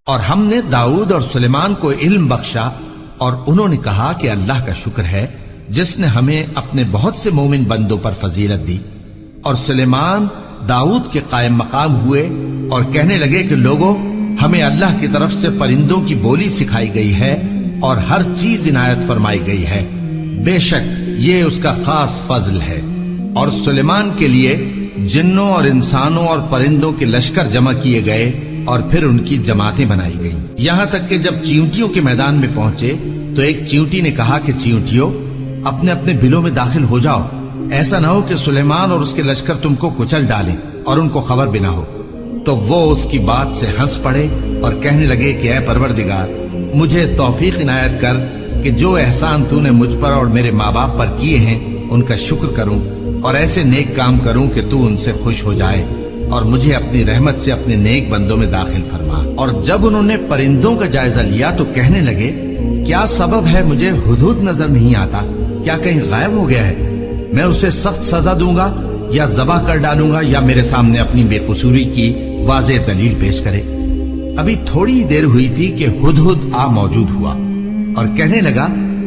اور ہم نے داؤد اور سلیمان کو علم بخشا، اور انہوں نے کہا کہ اللہ کا شکر ہے جس نے ہمیں اپنے بہت سے مومن بندوں پر فضیلت دی۔ اور سلیمان داؤد کے قائم مقام ہوئے اور کہنے لگے کہ لوگوں، ہمیں اللہ کی طرف سے پرندوں کی بولی سکھائی گئی ہے اور ہر چیز عنایت فرمائی گئی ہے، بے شک یہ اس کا خاص فضل ہے۔ اور سلیمان کے لیے جنوں اور انسانوں اور پرندوں کے لشکر جمع کیے گئے اور پھر ان کی جماعتیں بنائی گئیں، یہاں تک کہ جب چیونٹیوں کے میدان میں پہنچے تو ایک چیونٹی نے کہا کہ چیونٹیوں، اپنے اپنے بلوں میں داخل ہو جاؤ، ایسا نہ ہو کہ سلیمان اور اس کے لشکر تم کو کچل ڈالیں اور ان کو خبر بھی نہ ہو۔ تو وہ اس کی بات سے ہنس پڑے اور کہنے لگے کہ اے پروردگار، مجھے توفیق عنایت کر کہ جو احسان تو نے مجھ پر اور میرے ماں باپ پر کیے ہیں ان کا شکر کروں اور ایسے نیک کام کروں کہ تو ان سے خوش ہو جائے، اور مجھے اپنی رحمت سے اپنے نیک بندوں میں داخل فرما۔ اور جب انہوں نے پرندوں کا جائزہ لیا تو کہنے لگے، کیا سبب ہے مجھے ہدہد نظر نہیں آتا؟ کیا کہیں غائب ہو گیا ہے؟ میں اسے سخت سزا دوں گا یا ذبح کر ڈالوں گا یا میرے سامنے اپنی بے قصوری کی واضح دلیل پیش کرے۔ ابھی تھوڑی دیر ہوئی تھی کہ ہدہد آ موجود ہوا اور کہنے لگا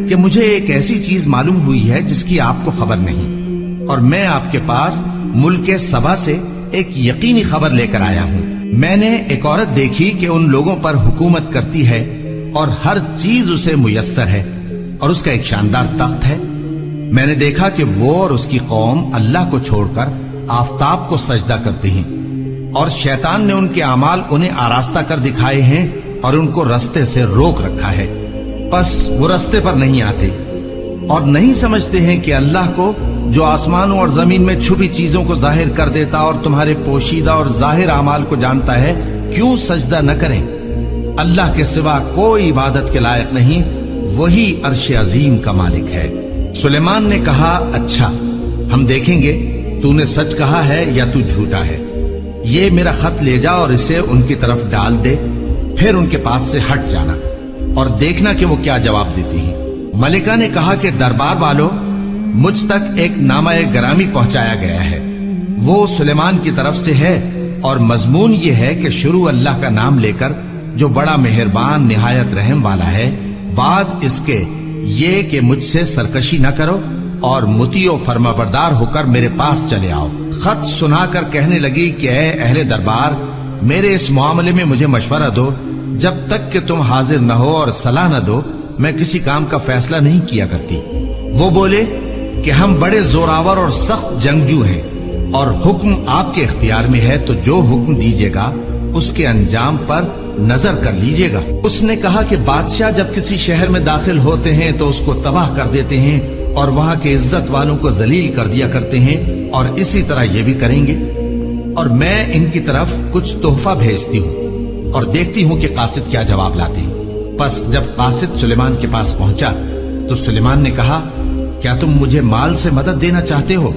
کہ مجھے ایک ایسی چیز معلوم ہوئی ہے جس کی آپ کو خبر نہیں، اور میں آپ کے پاس ملک سبا سے ایک یقینی خبر لے کر آیا ہوں۔ میں نے ایک عورت دیکھی کہ ان لوگوں پر حکومت کرتی ہے اور ہر چیز اسے میسر ہے، اور اس کا ایک شاندار تخت ہے۔ میں نے دیکھا کہ وہ اور اس کی قوم اللہ کو چھوڑ کر آفتاب کو سجدہ کرتے ہیں، اور شیطان نے ان کے اعمال انہیں آراستہ کر دکھائے ہیں اور ان کو رستے سے روک رکھا ہے، پس وہ رستے پر نہیں آتے اور نہیں سمجھتے ہیں کہ اللہ کو جو آسمانوں اور زمین میں چھپی چیزوں کو ظاہر کر دیتا اور تمہارے پوشیدہ اور ظاہر اعمال کو جانتا ہے، کیوں سجدہ نہ کریں؟ اللہ کے سوا کوئی عبادت کے لائق نہیں، وہی عرش عظیم کا مالک ہے۔ سلیمان نے کہا، اچھا، ہم دیکھیں گے تو نے سچ کہا ہے یا تو جھوٹا ہے۔ یہ میرا خط لے جا اور اسے ان کی طرف ڈال دے، پھر ان کے پاس سے ہٹ جانا اور دیکھنا کہ وہ کیا جواب دیتی ہیں۔ ملکہ نے کہا کہ دربار والوں، مجھ تک ایک نامہ گرامی پہنچایا گیا ہے، وہ سلیمان کی طرف سے ہے، اور مضمون یہ ہے کہ شروع اللہ کا نام لے کر جو بڑا مہربان نہایت رحم والا ہے، بعد اس کے یہ کہ مجھ سے سرکشی نہ کرو اور مطیع و فرما بردار ہو کر میرے پاس چلے آؤ۔ خط سنا کر کہنے لگی کہ اے اہل دربار، میرے اس معاملے میں مجھے مشورہ دو، جب تک کہ تم حاضر نہ ہو اور صلاح نہ دو میں کسی کام کا فیصلہ نہیں کیا کرتی۔ وہ بولے کہ ہم بڑے زوراور اور سخت جنگجو ہیں، اور حکم آپ کے اختیار میں ہے، تو جو حکم دیجیے گا اس کے انجام پر نظر کر لیجیے گا۔ اس نے کہا کہ بادشاہ جب کسی شہر میں داخل ہوتے ہیں تو اس کو تباہ کر دیتے ہیں اور وہاں کے عزت والوں کو ذلیل کر دیا کرتے ہیں، اور اسی طرح یہ بھی کریں گے۔ اور میں ان کی طرف کچھ تحفہ بھیجتی ہوں اور دیکھتی ہوں کہ قاصد کیا جواب لاتے ہیں۔ پس جب قاصد سلیمان کے پاس پہنچا تو سلیمان نے کہا، کیا تم مجھے مال سے مدد دینا چاہتے ہو؟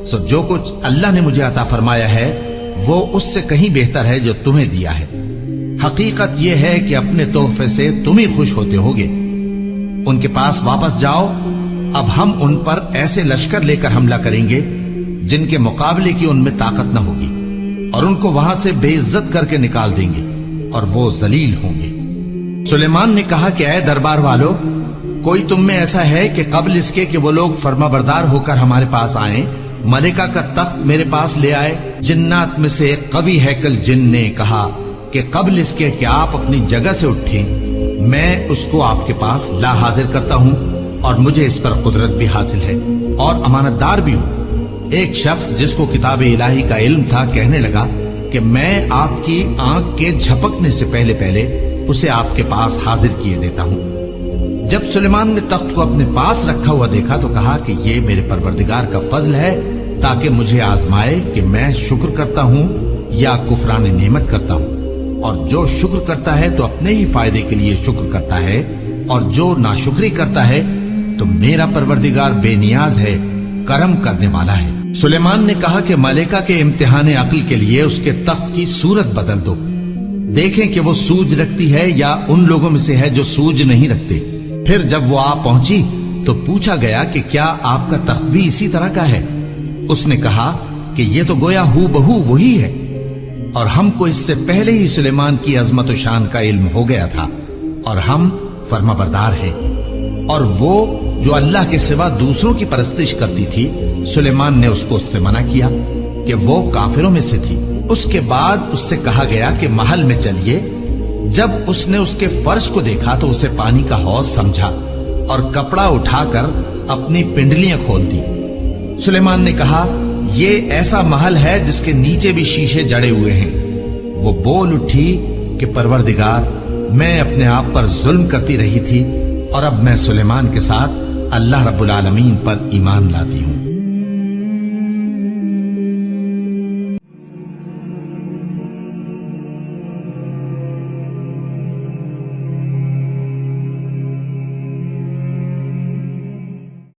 سو جو کچھ اللہ نے مجھے عطا فرمایا ہے وہ اس سے کہیں بہتر ہے جو تمہیں دیا ہے۔ حقیقت یہ ہے کہ اپنے تحفے سے تم ہی خوش ہوتے ہوگے۔ ان کے پاس واپس جاؤ، اب ہم ان پر ایسے لشکر لے کر حملہ کریں گے جن کے مقابلے کی ان میں طاقت نہ ہوگی، اور ان کو وہاں سے بے عزت کر کے نکال دیں گے اور وہ ذلیل ہوں گے۔ سلیمان نے کہا کہ اے دربار والو، کوئی تم میں ایسا ہے کہ قبل اس کے کہ وہ لوگ فرما بردار ہو کر ہمارے پاس آئیں، ملکہ کا تخت میرے پاس لے آئے؟ جنات میں سے ایک قوی ہیکل جن نے کہا کہ قبل اس کے کہ آپ اپنی جگہ سے اٹھیں میں اس کو آپ کے پاس لا حاضر کرتا ہوں، اور مجھے اس پر قدرت بھی حاصل ہے اور امانت دار بھی ہوں۔ ایک شخص جس کو کتاب الہی کا علم تھا کہنے لگا کہ میں آپ کی آنکھ کے جھپکنے سے پہلے پہلے اسے آپ کے پاس حاضر کیے دیتا ہوں۔ جب سلیمان نے تخت کو اپنے پاس رکھا ہوا دیکھا تو کہا کہ یہ میرے پروردگار کا فضل ہے تاکہ مجھے آزمائے کہ میں شکر کرتا ہوں یا کفران نعمت کرتا ہوں، اور جو شکر کرتا ہے تو اپنے ہی فائدے کے لیے شکر کرتا ہے، اور جو ناشکری کرتا ہے تو میرا پروردگار بے نیاز ہے، کرم کرنے والا ہے۔ سلیمان نے کہا کہ ملکہ کے امتحان عقل کے لیے اس کے تخت کی صورت بدل دو، دیکھیں کہ وہ سوج رکھتی ہے یا ان لوگوں میں سے ہے جو سوج نہیں رکھتے۔ پھر جب وہ آ پہنچی تو پوچھا گیا کہ کیا آپ کا تخت بھی اسی طرح کا ہے؟ اس نے کہا کہ یہ تو گویا ہو بہو وہی ہے۔ اور ہم کو اس سے پہلے ہی سلیمان کی عظمت و شان کا علم ہو گیا تھا، اور ہم فرما بردار ہیں۔ اور وہ جو اللہ کے سوا دوسروں کی پرستش کرتی تھی، سلیمان نے اس کو اس سے منع کیا کہ وہ کافروں میں سے تھی۔ اس کے بعد اس سے کہا گیا کہ محل میں چلیے۔ جب اس نے اس کے فرش کو دیکھا تو اسے پانی کا حوض سمجھا اور کپڑا اٹھا کر اپنی پنڈلیاں کھول دی۔ سلیمان نے کہا، یہ ایسا محل ہے جس کے نیچے بھی شیشے جڑے ہوئے ہیں۔ وہ بول اٹھی کہ پروردگار، میں اپنے آپ پر ظلم کرتی رہی تھی، اور اب میں سلیمان کے ساتھ اللہ رب العالمین پر ایمان لاتی ہوں۔